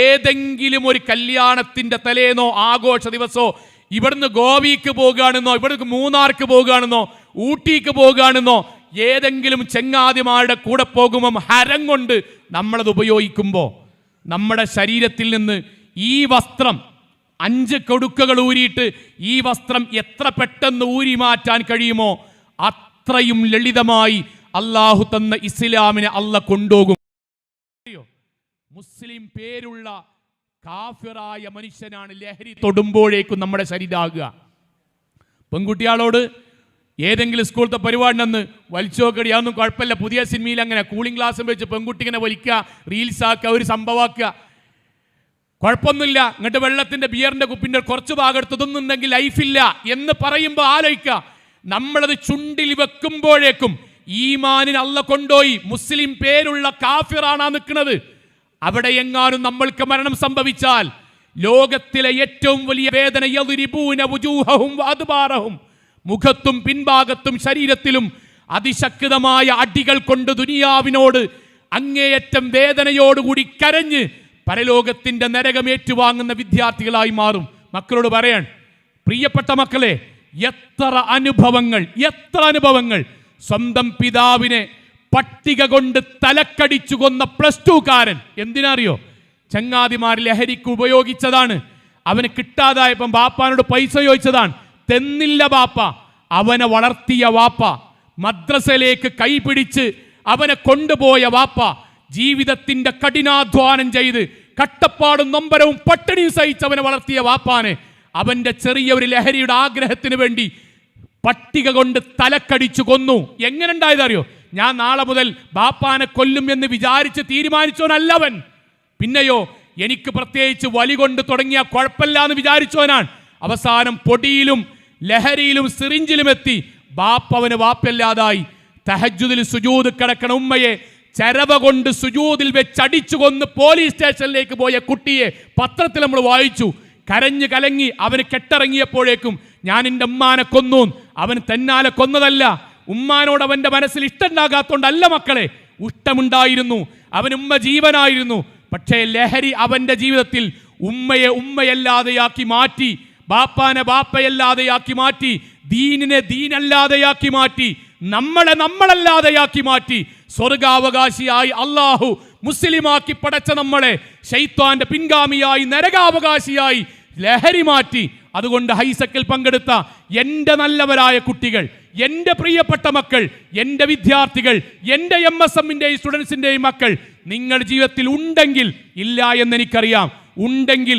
ഏതെങ്കിലും ഒരു കല്യാണത്തിൻ്റെ തലേന്നോ ആഘോഷ ദിവസമോ ഇവിടുന്ന് ഗോവയ്ക്ക് പോകുകയാണെന്നോ ഇവിടുന്ന് മൂന്നാർക്ക് പോകുകയാണെന്നോ ഊട്ടിക്ക് പോകുകയാണെന്നോ ഏതെങ്കിലും ചെങ്ങാതിമാരുടെ കൂടെ പോകുമ്പം ഹരം കൊണ്ട് നമ്മളത് ഉപയോഗിക്കുമ്പോൾ നമ്മുടെ ശരീരത്തിൽ നിന്ന് ഈ വസ്ത്രം 5 കൊടുക്കകൾ ഊരിയിട്ട് ഈ വസ്ത്രം എത്ര പെട്ടെന്ന് ഊരി മാറ്റാൻ കഴിയുമോ അത്രയും ലളിതമായി അള്ളാഹു തന്ന ഇസ്ലാമിനെ അള്ളാഹ് കൊണ്ടുപോകും. മുസ്ലിം പേരുള്ള കാഫിറായ മനുഷ്യനാണ് ലഹരി തൊടുമ്പോഴേക്കും നമ്മുടെ ശരീരമാകുക. പെൺകുട്ടികളോട് ഏതെങ്കിലും സ്കൂളത്തെ പരിപാടിനെന്ന് വലിച്ചോക്കടി, അതൊന്നും കുഴപ്പമില്ല, പുതിയ സിനിമയിൽ അങ്ങനെ കൂളിംഗ് ഗ്ലാസ് വെച്ച് പെൺകുട്ടി ഇങ്ങനെ വലിക്കുക, റീൽസ് ആക്കുക, ഒരു സംഭവമാക്കുക, കുഴപ്പമൊന്നുമില്ല. എന്നിട്ട് വെള്ളത്തിൻ്റെ ബിയറിൻ്റെ കുപ്പിൻ്റെ കുറച്ച് ഭാഗം എടുത്തതൊന്നുണ്ടെങ്കിൽ ലൈഫില്ല എന്ന് പറയുമ്പോൾ ആലോചിക്കുക, നമ്മളത് ചുണ്ടിൽ വെക്കുമ്പോഴേക്കും ഈമാനിന് അള്ളാഹ് കൊണ്ടുപോയി മുസ്ലിം പേരുള്ള കാഫിറാണ് നിൽക്കുന്നത്. അവിടെ എങ്ങാനും നമ്മൾക്ക് മരണം സംഭവിച്ചാൽ ലോകത്തിലെ ഏറ്റവും വലിയ വേദന യദ്രിബൂന വുജൂഹഹും വഅദ്ബാറഹും, മുഖത്തും പിൻഭാഗത്തും ശരീരത്തിലും അതിശക്തമായ അടികൾ കൊണ്ട് ദുനിയാവിനോട് അങ്ങേയറ്റം വേദനയോടുകൂടി കരഞ്ഞ് പരലോകത്തിന്റെ നരകം ഏറ്റുവാങ്ങുന്ന വിദ്യാർത്ഥികളായി മാറും. മക്കളോട് പറയാൻ, പ്രിയപ്പെട്ട മക്കളെ, എത്ര അനുഭവങ്ങൾ. സ്വന്തം പിതാവിനെ പട്ടിക കൊണ്ട് തലക്കടിച്ചു കൊന്ന +2കാരൻ എന്തിനറിയോ? ചങ്ങാതിമാർ ലഹരിക്ക് ഉപയോഗിച്ചതാണ്. അവന് കിട്ടാതായപ്പം ബാപ്പാനോട് പൈസ ചോദിച്ചതാണ്, തെന്നില്ല ബാപ്പ. അവനെ വളർത്തിയ വാപ്പ, മദ്രസയിലേക്ക് കൈപിടിച്ച് അവനെ കൊണ്ടുപോയ വാപ്പ, ജീവിതത്തിന്റെ കഠിനാധ്വാനം ചെയ്ത് കട്ടപ്പാടും നൊമ്പരവും പട്ടിണിയും സഹിച്ച് അവനെ വളർത്തിയ വാപ്പാനെ അവന്റെ ചെറിയ ഒരു ലഹരിയുടെ ആഗ്രഹത്തിന് വേണ്ടി പട്ടിക കൊണ്ട് തലക്കടിച്ചു കൊന്നു. എങ്ങനെ ഉണ്ടായതറിയോ? ഞാൻ നാളെ മുതൽ ബാപ്പാനെ കൊല്ലും എന്ന് വിചാരിച്ച് തീരുമാനിച്ചവനല്ലവൻ. പിന്നെയോ എനിക്ക് പ്രത്യേകിച്ച് വലി കൊണ്ട് തുടങ്ങിയ കുഴപ്പമില്ല എന്ന് വിചാരിച്ചവനാണ്. അവസാനം പൊടിയിലും ലഹരിയിലും സിറിഞ്ചിലും എത്തി ബാപ്പവന് വാപ്പല്ലാതായി. തഹജ്ജുദിൽ സുജൂദ് കിടക്കണ ഉമ്മയെ ചരവ കൊണ്ട് സുജൂദിൽ വെച്ചടിച്ചു കൊന്ന് പോലീസ് സ്റ്റേഷനിലേക്ക് പോയ കുട്ടിയെ പത്രത്തിൽ നമ്മൾ വായിച്ചു. കരഞ്ഞു കലങ്ങി അവന് കെട്ടിറങ്ങിയപ്പോഴേക്കും ഞാൻ എൻ്റെ ഉമ്മാനെ കൊന്നു. അവൻ തന്നാലെ കൊന്നതല്ല, ഉമ്മാനോട് അവൻ്റെ മനസ്സിൽ ഇഷ്ടമുണ്ടാകാത്തോണ്ടല്ല മക്കളെ, ഇഷ്ടമുണ്ടായിരുന്നു, അവൻ ഉമ്മ ജീവനായിരുന്നു. പക്ഷേ ലഹരി അവൻ്റെ ജീവിതത്തിൽ ഉമ്മയെ ഉമ്മയല്ലാതെയാക്കി മാറ്റി, ബാപ്പാനെ ബാപ്പയല്ലാതെയാക്കി മാറ്റി, ദീനിനെ ദീനല്ലാതെയാക്കി മാറ്റി, നമ്മളെ നമ്മളല്ലാതെയാക്കി മാറ്റി. സ്വർഗാവകാശിയായി അള്ളാഹു മുസ്ലിമാക്കി പടച്ച നമ്മളെ ശൈത്വാന്റെ പിൻഗാമിയായി നരകാവകാശിയായി ലഹരി മാറ്റി. അതുകൊണ്ട് ഹൈസക്കിൽ പങ്കെടുത്ത എൻ്റെ നല്ലവരായ കുട്ടികൾ, എൻ്റെ പ്രിയപ്പെട്ട മക്കൾ, എൻ്റെ വിദ്യാർത്ഥികൾ, എൻ്റെ MSMൻ്റെയും സ്റ്റുഡൻസിൻ്റെയും മക്കൾ നിങ്ങൾ ജീവിതത്തിൽ ഉണ്ടെങ്കിൽ, ഇല്ല എന്നെനിക്കറിയാം, ഉണ്ടെങ്കിൽ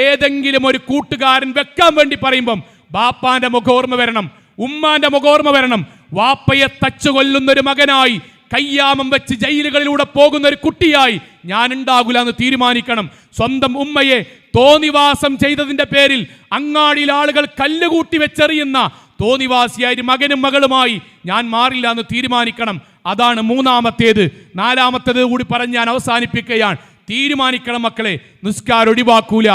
ഏതെങ്കിലും ഒരു കൂട്ടുകാരൻ വെക്കാൻ വേണ്ടി പറയുമ്പം ബാപ്പാന്റെ മുഖോർമ്മ വരണം, ഉമ്മാന്റെ മുഖോർമ്മ വരണം. വാപ്പയെ തച്ചു കൊല്ലുന്നൊരു മകനായി, കയ്യാമം വെച്ച് ജയിലുകളിലൂടെ പോകുന്ന ഒരു കുട്ടിയായി ഞാൻ ഉണ്ടാകില്ല എന്ന് തീരുമാനിക്കണം. സ്വന്തം ഉമ്മയെ തോന്നിവാസം ചെയ്തതിന്റെ പേരിൽ അങ്ങാടിയിൽ ആളുകൾ കല്ലുകൂട്ടി വെച്ചെറിയുന്ന, തോന്നിവാസിയായി മകനും മകളുമായി ഞാൻ മാറില്ല എന്ന് തീരുമാനിക്കണം. അതാണ് മൂന്നാമത്തേത്. നാലാമത്തേത് കൂടി പറഞ്ഞ് ഞാൻ അവസാനിപ്പിക്കുകയാണ്. തീരുമാനിക്കണം മക്കളെ, നിസ്കാരം ഒഴിവാക്കൂല,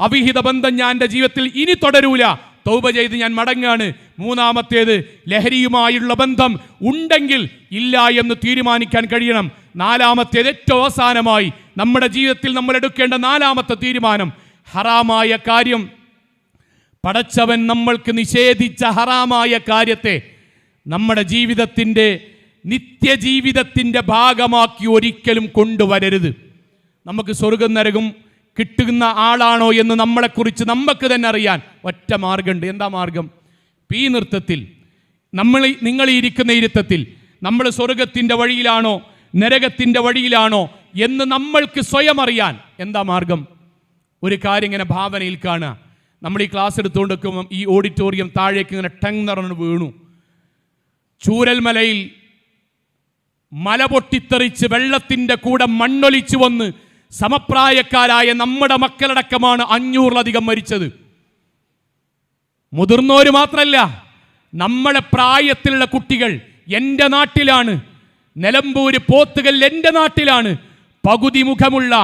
അവിഹിത ബന്ധം ഞാൻ എൻ്റെ ജീവിതത്തിൽ ഇനി തുടരൂല, തൗബ ചെയ്ത് ഞാൻ മടങ്ങാണ്. മൂന്നാമത്തേത്, ലഹരിയുമായുള്ള ബന്ധം ഉണ്ടെങ്കിൽ ഇല്ല എന്ന് തീരുമാനിക്കാൻ കഴിയണം. നാലാമത്തേത്, ഏറ്റവും അവസാനമായി നമ്മുടെ ജീവിതത്തിൽ നമ്മൾ എടുക്കേണ്ട നാലാമത്തെ തീരുമാനം, ഹറാമായ കാര്യം, പടച്ചവൻ നമ്മൾക്ക് നിഷേധിച്ച ഹറാമായ കാര്യത്തെ നമ്മുടെ ജീവിതത്തിൻ്റെ നിത്യജീവിതത്തിൻ്റെ ഭാഗമാക്കി ഒരിക്കലും കൊണ്ടുവരരുത്. നമുക്ക് സ്വർഗം നരകം കിട്ടുന്ന ആളാണോ എന്ന് നമ്മളെക്കുറിച്ച് നമുക്ക് തന്നെ അറിയാൻ ഒറ്റ മാർഗമുണ്ട്. എന്താ മാർഗം? ഈ നൃത്തത്തിൽ നിങ്ങൾ ഇരിക്കുന്ന ഇരുത്തത്തിൽ നമ്മൾ സ്വർഗത്തിൻ്റെ വഴിയിലാണോ നരകത്തിൻ്റെ വഴിയിലാണോ എന്ന് നമ്മൾക്ക് സ്വയം അറിയാൻ എന്താ മാർഗം? ഒരു കാര്യം ഇങ്ങനെ ഭാവനയിൽ കാണുക. നമ്മൾ ഈ ക്ലാസ് എടുത്തുകൊണ്ട് വെക്കുമ്പം ഈ ഓഡിറ്റോറിയം താഴേക്ക് ഇങ്ങനെ ടങ് നിറഞ്ഞ് വീണു. ചൂരൽമലയിൽ മല പൊട്ടിത്തെറിച്ച് വെള്ളത്തിൻ്റെ കൂടെ മണ്ണൊലിച്ചു വന്ന് സമപ്രായക്കാരായ നമ്മുടെ മക്കളടക്കമാണ് 500-ലധികം മരിച്ചത്. മുതിർന്നവർ മാത്രമല്ല, നമ്മളെ പ്രായത്തിലുള്ള കുട്ടികൾ എൻ്റെ നാട്ടിലാണ്. നിലമ്പൂര് പോത്തുകൽ എൻ്റെ നാട്ടിലാണ്. പകുതി മുഖമുള്ള,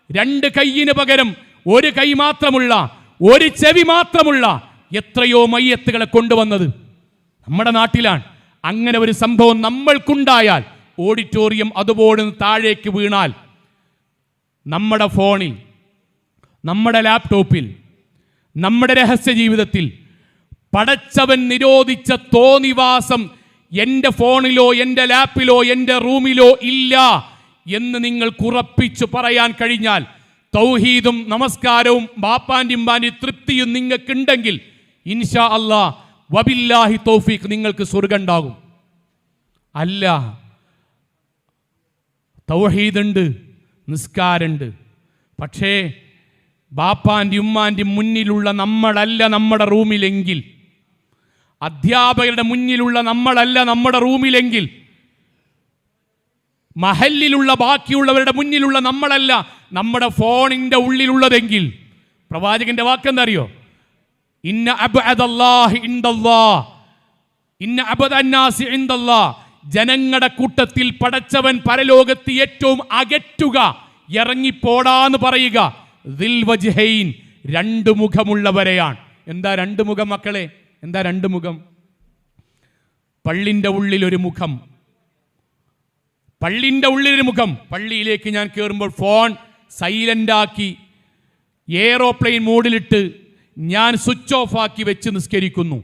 2 കൈയിന് പകരം 1 കൈ മാത്രമുള്ള, 1 ചെവി മാത്രമുള്ള എത്രയോ മയ്യത്തുകളെ കൊണ്ടുവന്നത് നമ്മുടെ നാട്ടിലാണ്. അങ്ങനെ ഒരു സംഭവം നമ്മൾക്കുണ്ടായാൽ, ഓഡിറ്റോറിയം അതുപോലെ താഴേക്ക് വീണാൽ, നമ്മുടെ ഫോണിൽ, നമ്മുടെ ലാപ്ടോപ്പിൽ, നമ്മുടെ രഹസ്യ ജീവിതത്തിൽ പടച്ചവൻ നിരോധിച്ച തോന്നിവാസം എൻ്റെ ഫോണിലോ എൻ്റെ ലാപ്പിലോ എൻ്റെ റൂമിലോ ഇല്ല എന്ന് നിങ്ങൾക്ക് ഉറപ്പിച്ചു പറയാൻ കഴിഞ്ഞാൽ, തൗഹീദും നമസ്കാരവും ബാപ്പാൻ്റെയും തൃപ്തിയും നിങ്ങൾക്കുണ്ടെങ്കിൽ ഇൻഷാ അല്ലാഹ് വബില്ലാഹി തൗഫീഖ് നിങ്ങൾക്ക് സ്വർഗ്ഗം ഉണ്ടാകും. അല്ല, തൗഹീദുണ്ട്, നിസ്കാരമുണ്ട്, പക്ഷേ ബാപ്പാൻ്റെയും ഉമ്മാൻ്റെയും മുന്നിലുള്ള നമ്മളല്ല നമ്മുടെ റൂമിലെങ്കിൽ, അധ്യാപകരുടെ മുന്നിലുള്ള നമ്മളല്ല നമ്മുടെ റൂമിലെങ്കിൽ, മഹല്ലിലുള്ള ബാക്കിയുള്ളവരുടെ മുന്നിലുള്ള നമ്മളല്ല നമ്മുടെ ഫോണിൻ്റെ ഉള്ളിലുള്ളതെങ്കിൽ, പ്രവാചകന്റെ വാക്കെന്താ അറിയോ? ഇന്ന അബ്അദല്ലാഹി ഇൻദല്ലാഹ്, ഇന്ന അബ്അദന്നാസി ഇൻദല്ലാഹ്, ജനങ്ങളുടെ കൂട്ടത്തിൽ പടച്ചവൻ പരലോകത്ത് ഏറ്റവും അകറ്റുക, ഇറങ്ങിപ്പോടാന്ന് പറയുക, ദിൽ വജ്ഹൈൻ, 2 മുഖമുള്ളവരെയാണ്. എന്താ 2 മുഖം മക്കളെ? എന്താ 2 മുഖം? പള്ളിൻ്റെ ഉള്ളിലൊരു മുഖം, പള്ളിൻ്റെ ഉള്ളിലൊരു മുഖം. പള്ളിയിലേക്ക് ഞാൻ കയറുമ്പോൾ ഫോൺ സൈലൻ്റാക്കി എയറോപ്ലെയിൻ മോഡിലിട്ട് ഞാൻ സ്വിച്ച് ഓഫ് ആക്കി വെച്ച് നിസ്കരിക്കുന്നു.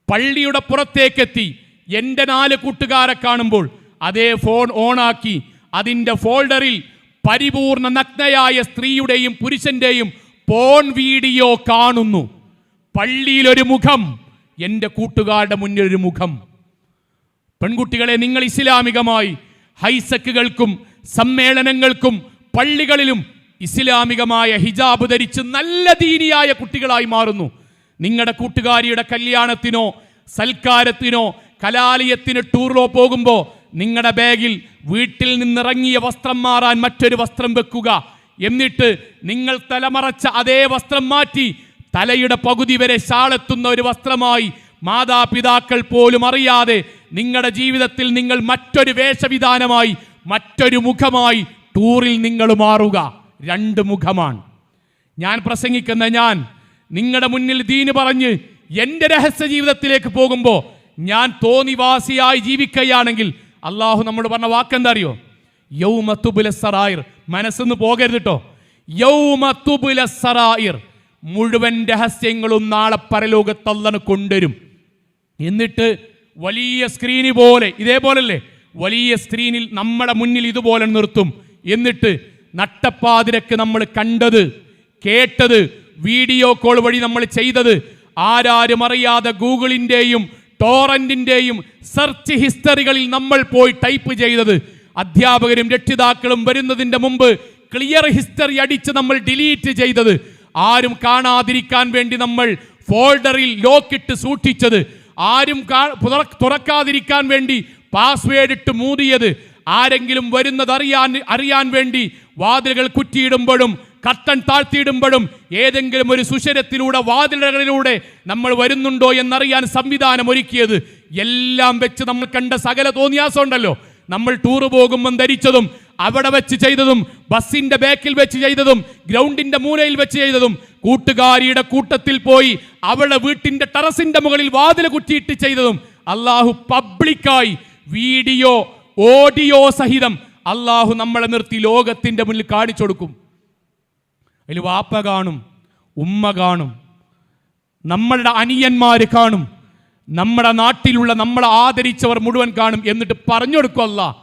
പള്ളിയുടെ പുറത്തേക്കെത്തി എൻ്റെ 4 കൂട്ടുകാരെ കാണുമ്പോൾ അതേ ഫോൺ ഓണാക്കി അതിൻ്റെ ഫോൾഡറിൽ പരിപൂർണ നഗ്നയായ സ്ത്രീയുടെയും പുരുഷൻ്റെയും പോൺ വീഡിയോ കാണുന്നു. പള്ളിയിലൊരു മുഖം, എൻ്റെ കൂട്ടുകാരുടെ മുന്നിലൊരു മുഖം. പെൺകുട്ടികളെ, നിങ്ങൾ ഇസ്ലാമികമായി ഹൈസക്കുകൾക്കും സമ്മേളനങ്ങൾക്കും പള്ളികളിലും ഇസ്ലാമികമായ ഹിജാബ് ധരിച്ച് നല്ല ദീനിയായ കുട്ടികളായി മാറുന്നു. നിങ്ങളുടെ കൂട്ടുകാരിയുടെ കല്യാണത്തിനോ സൽക്കാരത്തിനോ കലാലയത്തിന് ടൂറിലോ പോകുമ്പോൾ നിങ്ങളുടെ ബാഗിൽ വീട്ടിൽ നിന്നിറങ്ങിയ വസ്ത്രം മാറാൻ മറ്റൊരു വസ്ത്രം വെക്കുക. എന്നിട്ട് നിങ്ങൾ തലമറച്ച അതേ വസ്ത്രം മാറ്റി തലയുടെ പകുതി വരെ ഷാളെത്തുന്ന ഒരു വസ്ത്രമായി മാതാപിതാക്കൾ പോലും അറിയാതെ നിങ്ങളുടെ ജീവിതത്തിൽ നിങ്ങൾ മറ്റൊരു വേഷവിധാനമായി, മറ്റൊരു മുഖമായി ടൂറിൽ നിങ്ങൾ മാറുക. 2 മുഖമാണ്. ഞാൻ പ്രസംഗിക്കുന്ന ഞാൻ നിങ്ങളുടെ മുന്നിൽ ദീന് പറഞ്ഞ് എൻ്റെ രഹസ്യ ജീവിതത്തിലേക്ക് പോകുമ്പോൾ ഞാൻ തോന്നിവാസിയായി ജീവിക്കുകയാണെങ്കിൽ അള്ളാഹു നമ്മൾ പറഞ്ഞ വാക്കെന്താ അറിയോ? യൗമ തുബ്ല സറായിർ. മനസ്സൊന്ന് പോകരുത് കേട്ടോ. യൗമ തുബ്ല സറായിർ, മുഴുവൻ രഹസ്യങ്ങളും നാളെ പരലോകത്ത് അല്ലാഹു കൊണ്ടുവരും. എന്നിട്ട് വലിയ സ്ക്രീന് പോലെ, ഇതേപോലല്ലേ, വലിയ സ്ക്രീനിൽ നമ്മുടെ മുന്നിൽ ഇതുപോലെ നിർത്തും. എന്നിട്ട് നട്ടപ്പാതിരക്ക് നമ്മൾ കണ്ടത്, കേട്ടത്, വീഡിയോ കോൾ വഴി നമ്മൾ ചെയ്തത്, ആരാരും അറിയാതെ ഗൂഗിളിൻ്റെയും ടോറന്റിൻ്റെയും സെർച്ച് ഹിസ്റ്ററികളിൽ നമ്മൾ പോയി ടൈപ്പ് ചെയ്തത്, അധ്യാപകരും രക്ഷിതാക്കളും വരുന്നതിൻ്റെ മുമ്പ് ക്ലിയർ ഹിസ്റ്ററി അടിച്ച് നമ്മൾ ഡിലീറ്റ് ചെയ്തത്, ആരും കാണാതിരിക്കാൻ വേണ്ടി നമ്മൾ ഫോൾഡറിൽ ലോക്കിട്ട് സൂക്ഷിച്ചത്, ആരും തുറക്കാതിരിക്കാൻ വേണ്ടി പാസ്വേഡ് ഇട്ട് മൂടിയത്, ആരെങ്കിലും വരുന്നത് അറിയാൻ വേണ്ടി വാതിലുകൾ കുറ്റിയിടുമ്പോഴും കർട്ടൻ താഴ്ത്തിയിടുമ്പോഴും ഏതെങ്കിലും ഒരു സുഷിരത്തിലൂടെ വാതിലുകളിലൂടെ നമ്മൾ വരുന്നുണ്ടോ എന്നറിയാൻ സംവിധാനം ഒരുക്കിയത്. എല്ലാം വെച്ച് നമ്മൾ കണ്ട സകല തോന്നിയാസം ഉണ്ടല്ലോ, നമ്മൾ ടൂർ പോകുമ്പോൾ ധരിച്ചതും അവിടെ വെച്ച് ചെയ്തതും ബസ്സിന്റെ ബാക്കിൽ വെച്ച് ചെയ്തതും ഗ്രൗണ്ടിന്റെ മൂലയിൽ വെച്ച് ചെയ്തതും കൂട്ടുകാരിയുടെ കൂട്ടത്തിൽ പോയി അവളുടെ വീട്ടിന്റെ ടെറസിന്റെ മുകളിൽ വാതിൽ കുറ്റിയിട്ട് ചെയ്തതും അള്ളാഹു പബ്ലിക്കായി വീഡിയോ ഓഡിയോ സഹിതം അള്ളാഹു നമ്മളെ നിർത്തി ലോകത്തിന്റെ മുന്നിൽ കാണിച്ചു കൊടുക്കും. അതിൽ വാപ്പ കാണും, ഉമ്മ കാണും, നമ്മളുടെ അനിയന്മാര് കാണും, നമ്മുടെ നാട്ടിലുള്ള നമ്മളെ ആദരിച്ചവർ മുഴുവൻ കാണും. എന്നിട്ട് പറഞ്ഞു കൊടുക്കും, അല്ലാഹ്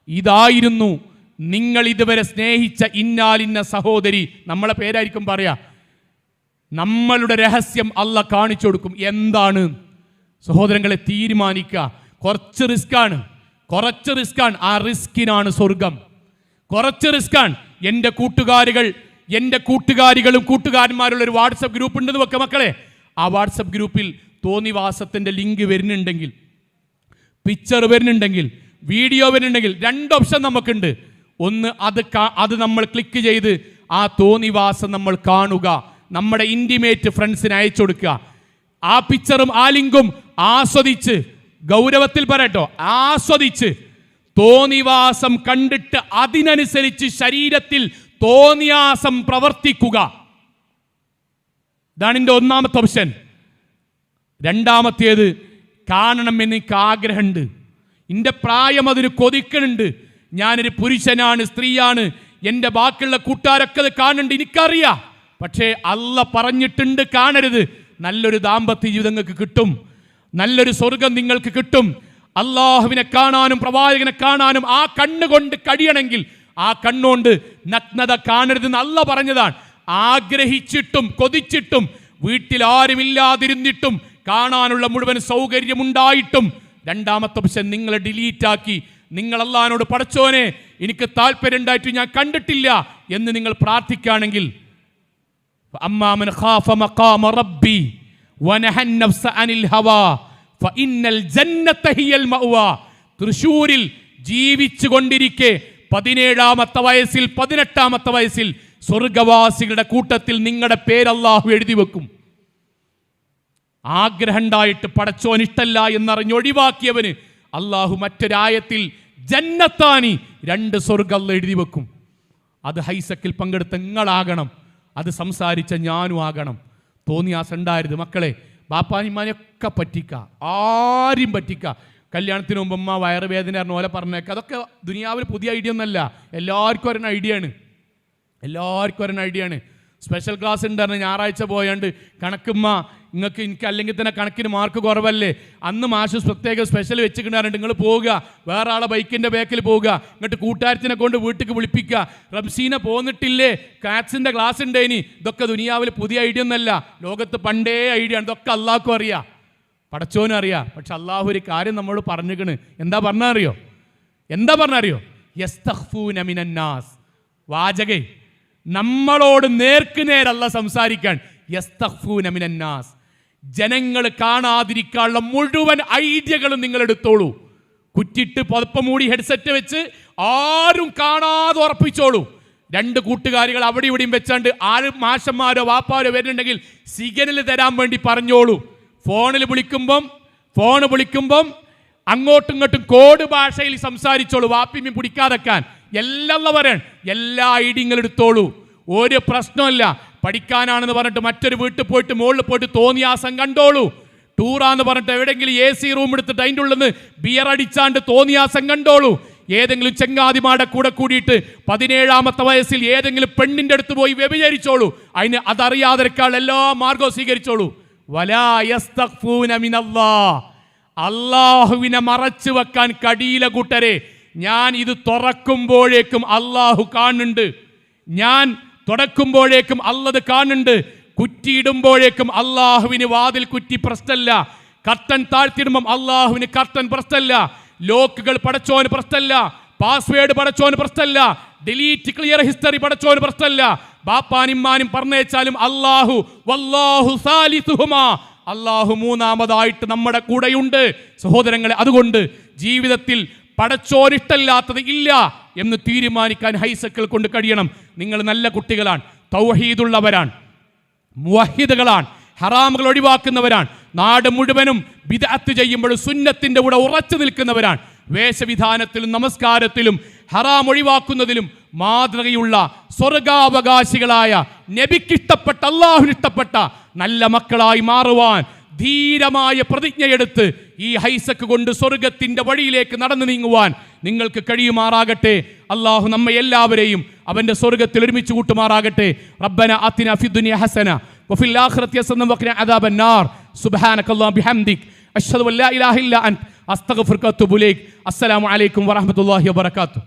ഇതായിരുന്നു നിങ്ങൾ ഇതുവരെ സ്നേഹിച്ച ഇന്നാലിന്ന സഹോദരി. നമ്മളെ പേരായിരിക്കും പറയാ. നമ്മളുടെ രഹസ്യം അല്ലാഹ് കാണിച്ചു കൊടുക്കും. എന്താണ് സഹോദരങ്ങളെ? തീരുമാനിക്കുക. കുറച്ച് റിസ്ക്കാണ്. ആ റിസ്കിനാണ് സ്വർഗം. കുറച്ച് റിസ്ക്കാണ്. എൻ്റെ കൂട്ടുകാരികളും കൂട്ടുകാരന്മാരുള്ള ഒരു വാട്സപ്പ് ഗ്രൂപ്പ് ഉണ്ടെന്ന് വെക്ക മക്കളെ. ആ വാട്സപ്പ് ഗ്രൂപ്പിൽ തോന്നിവാസത്തിൻ്റെ ലിങ്ക് വരുന്നുണ്ടെങ്കിൽ, പിക്ചർ വരുന്നുണ്ടെങ്കിൽ, വീഡിയോ വരുന്നുണ്ടെങ്കിൽ 2 ഓപ്ഷൻ നമുക്കുണ്ട്. ഒന്ന്, അത് നമ്മൾ ക്ലിക്ക് ചെയ്ത് ആ തോന്നിവാസം നമ്മൾ കാണുക, നമ്മുടെ ഇൻറ്റിമേറ്റ് ഫ്രണ്ട്സിന് അയച്ചു കൊടുക്കുക. ആ പിക്ചറും ആ ലിങ്കും ആസ്വദിച്ച്, ഗൗരവത്തിൽ പറയട്ടോ, ആസ്വദിച്ച് തോന്നിവാസം കണ്ടിട്ട് അതിനനുസരിച്ച് ശരീരത്തിൽ തോന്നിയാസം പ്രവർത്തിക്കുക. ഇതാണ് എൻ്റെ ഒന്നാമത്തെ ഓപ്ഷൻ. രണ്ടാമത്തേത്, കാണണം എനിക്ക് ആഗ്രഹമുണ്ട്, എൻ്റെ പ്രായം അതിന് കൊതിക്കണുണ്ട്, ഞാനൊരു പുരുഷനാണ്, സ്ത്രീയാണ്, എൻ്റെ ബാക്കിയുള്ള കൂട്ടുകാരൊക്കെ അത് കാണുന്നുണ്ട്, എനിക്കറിയാം, പക്ഷേ അല്ല പറഞ്ഞിട്ടുണ്ട് കാണരുത്. നല്ലൊരു ദാമ്പത്യ ജീവിതം നിങ്ങൾക്ക് കിട്ടും, നല്ലൊരു സ്വർഗം നിങ്ങൾക്ക് കിട്ടും. അള്ളാഹുവിനെ കാണാനും പ്രവാചകനെ കാണാനും ആ കണ്ണുകൊണ്ട് കഴിയണമെങ്കിൽ ആ കണ്ണുകൊണ്ട് നഗ്നത കാണരുതെന്ന് അല്ല പറഞ്ഞതാണ്. ആഗ്രഹിച്ചിട്ടും കൊതിച്ചിട്ടും വീട്ടിൽ ആരുമില്ലാതിരുന്നിട്ടും കാണാനുള്ള മുഴുവൻ സൗകര്യമുണ്ടായിട്ടും രണ്ടാമത്തെ ഓപ്ഷൻ നിങ്ങളെ ഡിലീറ്റാക്കി നിങ്ങൾ അല്ലാഹുവിനോട് പടച്ചോനെ എനിക്ക് താല്പര്യം ഉണ്ടായിട്ട് ഞാൻ കണ്ടിട്ടില്ല എന്ന് നിങ്ങൾ പ്രാർത്ഥിക്കുകയാണെങ്കിൽ, അമ്മാമൻ ഖാഫ മഖാമ റബ്ബി വനഹൻ നഫ്സ അനിൽ ഹവാ ഫഇന്നൽ ജന്നത ഹിയൽ മഅവാ. തൃശ്ശൂരിൽ ജീവിച്ചു കൊണ്ടിരിക്കെ 17ാമത്തെ വയസ്സിൽ 18ാമത്തെ വയസ്സിൽ സ്വർഗവാസികളുടെ കൂട്ടത്തിൽ നിങ്ങളുടെ പേര് അല്ലാഹു എഴുതി വെക്കും. ആഗ്രഹം ഉണ്ടായിട്ട് പടച്ചോൻ ഇഷ്ടല്ല എന്നറിഞ്ഞൊഴിവാക്കിയവന് അല്ലാഹു മറ്റൊരായത്തിൽ ജന്നത്താനി 2 സ്വർഗ്ഗം എഴുതി വെക്കും. അത് ഹൈസക്കിൽ പങ്കെടുത്ത നിങ്ങളാകണം, അത് സംസാരിച്ച ഞാനും ആകണം. തോന്നിയാസം ഉണ്ടായിരുന്നു മക്കളെ. ബാപ്പാനിമാനെയൊക്കെ പറ്റിക്കുക, ആരും പറ്റിക്കുക. കല്യാണത്തിന് മുമ്പ് അമ്മ വയറുവേദന പറഞ്ഞ പോലെ പറഞ്ഞേക്കുക. അതൊക്കെ ദുനിയാവിൽ പുതിയ ഐഡിയ ഒന്നല്ല, എല്ലാവർക്കും ഒരു ഐഡിയ ആണ്. സ്പെഷ്യൽ ക്ലാസ് ഉണ്ടായിരുന്നു, ഞായറാഴ്ച പോയാണ്ട് കണക്കുമ്മ എനിക്ക് അല്ലെങ്കിൽ തന്നെ കണക്കിന് മാർക്ക് കുറവല്ലേ, അന്ന് മാഷ് പ്രത്യേകം സ്പെഷ്യൽ വെച്ചിട്ടുണ്ടായിരുന്നു, നിങ്ങൾ പോവുക, വേറെ ആളെ ബൈക്കിൻ്റെ ബാക്കിൽ പോവുക, എന്നിട്ട് കൂട്ടുകാരത്തിനെ കൊണ്ട് വീട്ടിൽ വിളിപ്പിക്കുക, റംസീനെ പോന്നിട്ടില്ലേ, കാറ്റ്സിൻ്റെ ക്ലാസ് ഉണ്ടേനി. ഇതൊക്കെ ദുനിയാവിൽ പുതിയ ഐഡിയ ഒന്നല്ല, ലോകത്ത് പണ്ടേ ഐഡിയ ആണ്. ഇതൊക്കെ അള്ളാഹ്ക്കും അറിയാം, പടച്ചോനും അറിയാം. പക്ഷെ അള്ളാഹു ഒരു കാര്യം നമ്മൾ പറഞ്ഞിക്കണ്. എന്താ പറഞ്ഞറിയോ? യസ്തഖ്ഫൂന മിനന്നാസ്. വാചകേ, നമ്മളോട് നേർക്കുനേരല്ല സംസാരിക്കാൻ. യസ്തഖ്ഫൂന മിനന്നാസ്. ജനങ്ങൾ കാണാതിരിക്കാനുള്ള മുഴുവൻ ഐഡിയകളും നിങ്ങൾ എടുത്തോളൂ. കുറ്റിട്ട് പുതപ്പ് മൂടി ഹെഡ്സെറ്റ് വെച്ച് ആരും കാണാതെ ഉറപ്പിച്ചോളൂ. 2 കൂട്ടുകാരികൾ അവിടെ ഇവിടെയും വെച്ചാണ്ട് ആരും മാഷന്മാരോ വാപ്പാരോ വരുന്നുണ്ടെങ്കിൽ സിഗ്നൽ തരാൻ വേണ്ടി പറഞ്ഞോളൂ. ഫോൺ വിളിക്കുമ്പം അങ്ങോട്ടും ഇങ്ങോട്ടും കോഡ് ഭാഷയിൽ സംസാരിച്ചോളൂ. വാപ്പിമ്മി പിടിക്കാതെക്കാൻ എല്ലാം പറയാൻ എല്ലാ ഐഡിയങ്ങളും എടുത്തോളൂ. ഒരു പ്രശ്നമില്ല. പഠിക്കാനാണെന്ന് പറഞ്ഞിട്ട് മറ്റൊരു വീട്ടിൽ പോയിട്ട് മുകളിൽ പോയിട്ട് തോന്നിയാസം കണ്ടോളൂ. ടൂറാന്ന് പറഞ്ഞിട്ട് എവിടെയെങ്കിലും AC റൂം എടുത്തിട്ട് അതിൻ്റെ ഉള്ളിൽ നിന്ന് ബിയർ അടിച്ചാണ്ട് തോന്നിയാസം കണ്ടോളൂ. ഏതെങ്കിലും ചെങ്ങാതിമാരുടെ കൂടെ കൂടിയിട്ട് 17ാമത്തെ വയസ്സിൽ ഏതെങ്കിലും പെണ്ണിൻ്റെ അടുത്ത് പോയി വ്യഭിചരിച്ചോളൂ. അതിന് അതറിയാതിരിക്കാൻ എല്ലാ മാർഗവും സ്വീകരിച്ചോളൂ. വലാ യസ്തഖ്ഫൂന മിനല്ലാഹ്. അള്ളാഹുവിനെ മറച്ചു വെക്കാൻ കടിയില കൂട്ടരെ. ഞാൻ ഇത് തുറക്കുമ്പോഴേക്കും അള്ളാഹു കാണുന്നുണ്ട്, ഞാൻ തുടക്കുമ്പോഴേക്കും അല്ലത് കാണുന്നുണ്ട്, കുറ്റിയിടുമ്പോഴേക്കും അള്ളാഹുവിന് വാതിൽ കുറ്റി പ്രശ്നമല്ല, കർട്ടൻ താഴ്ത്തിയിടുമ്പം അള്ളാഹുവിന് കർട്ടൻ പ്രശ്നമല്ല, ലോക്കുകൾ പടച്ചോന് പ്രശ്നമല്ല, പാസ്വേഡ് പടച്ചോന് പ്രശ്നമല്ല, ഡിലീറ്റ് ക്ലിയർ ഹിസ്റ്ററി പടച്ചോന് പ്രശ്നമല്ല. ബാപ്പാനിമ്മാനും പറഞ്ഞേച്ചാലും അള്ളാഹു വല്ലാഹു സാലിസുഹുമാ, അള്ളാഹു മൂന്നാമതായിട്ട് നമ്മുടെ കൂടെയുണ്ട്. സഹോദരങ്ങളെ, അതുകൊണ്ട് ജീവിതത്തിൽ പടച്ചോനിഷ്ടല്ലാത്തത് ഇല്ല എന്ന് തീരുമാനിക്കാൻ ഹൈസക്കിൽ കൊണ്ട് കഴിയണം. നിങ്ങൾ നല്ല കുട്ടികളാണ്, തൗഹീദുള്ളവരാണ്, മുവഹിദുകളാണ്, ഹറാമുകൾ ഒഴിവാക്കുന്നവരാണ്, നാട് മുഴുവനും ബിദ്അത്ത് ചെയ്യുമ്പോഴും സുന്നത്തിന്റെ കൂടെ ഉറച്ചു നിൽക്കുന്നവരാണ്, വേഷവിധാനത്തിലും നമസ്കാരത്തിലും ഹറാം ഒഴിവാക്കുന്നതിലും മാതൃകയുള്ള സ്വർഗാവകാശികളായ നബിക്കിഷ്ടപ്പെട്ട അല്ലാഹുവിനിഷ്ടപ്പെട്ട നല്ല മക്കളായി മാറുവാൻ ധീരമായ പ്രതിജ്ഞയെടുത്ത് ഈ ഹൈസക്ക് കൊണ്ട് സ്വർഗത്തിന്റെ വഴിയിലേക്ക് നടന്നു നീങ്ങുവാൻ നിങ്ങൾക്ക് കഴിയുമാറാകട്ടെ. അള്ളാഹു നമ്മെ എല്ലാവരെയും അവന്റെ സ്വർഗത്തിൽ ഒരുമിച്ച് കൂട്ടുമാറാകട്ടെ. റബ്ബന ആതിന ഫിദ്ദുനിയ ഹസന വഫിൽ ആഖിറതി ഹസന വഖിന അദാബന്നാർ. സുബ്ഹാനകല്ലാഹു ബിഹംദിക് അഷ്ഹദു അൻ ലാ ഇലാഹ ഇല്ല അൻത അസ്തഗ്ഫിറുക വഅതുബു ഇലൈക്. അസ്സലാമു അലൈക്കും വറഹ്മത്തുള്ളാഹി വബറകാതുഹു.